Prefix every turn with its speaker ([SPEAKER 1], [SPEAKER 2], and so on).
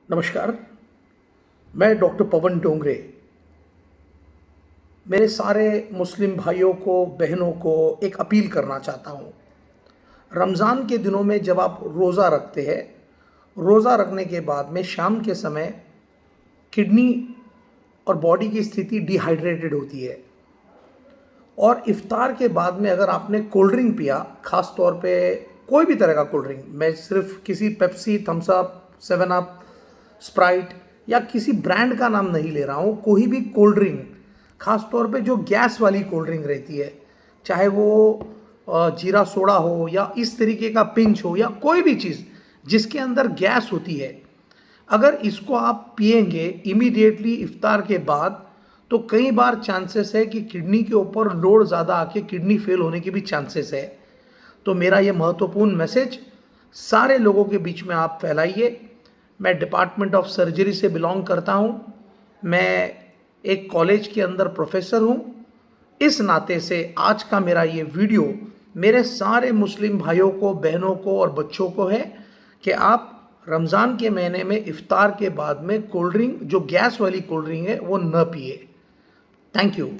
[SPEAKER 1] नमस्कार। मैं डॉक्टर पवन डोंगरे मेरे सारे मुस्लिम भाइयों को, बहनों को एक अपील करना चाहता हूँ। रमज़ान के दिनों में जब आप रोज़ा रखते हैं, रोज़ा रखने के बाद में शाम के समय किडनी और बॉडी की स्थिति डिहाइड्रेटेड होती है। और इफ्तार के बाद में अगर आपने कोल्ड ड्रिंक पिया, ख़ास तौर पे कोई भी तरह का कोल्ड ड्रिंक, मैं सिर्फ किसी Pepsi, Thums Up, seven up, Sprite या किसी ब्रांड का नाम नहीं ले रहा हूँ, कोई भी कोल्ड ड्रिंक, ख़ास तौर पे जो गैस वाली कोल्ड ड्रिंक रहती है, चाहे वो जीरा सोडा हो या इस तरीके का पिंच हो या कोई भी चीज़ जिसके अंदर गैस होती है, अगर इसको आप पिएंगे इमीडिएटली इफ्तार के बाद, तो कई बार चांसेस है कि किडनी के ऊपर लोड ज़्यादा आके किडनी फेल होने के भी चांसेस है। तो मेरा ये महत्वपूर्ण मैसेज सारे लोगों के बीच में आप फैलाइए। मैं डिपार्टमेंट ऑफ सर्जरी से बिलोंग करता हूँ। मैं एक कॉलेज के अंदर प्रोफेसर हूँ। इस नाते से आज का मेरा ये वीडियो मेरे सारे मुस्लिम भाइयों को, बहनों को और बच्चों को है कि आप रमज़ान के महीने में इफ्तार के बाद में कोल्ड ड्रिंक, जो गैस वाली कोल्ड ड्रिंक है, वो न पिए। Thank you.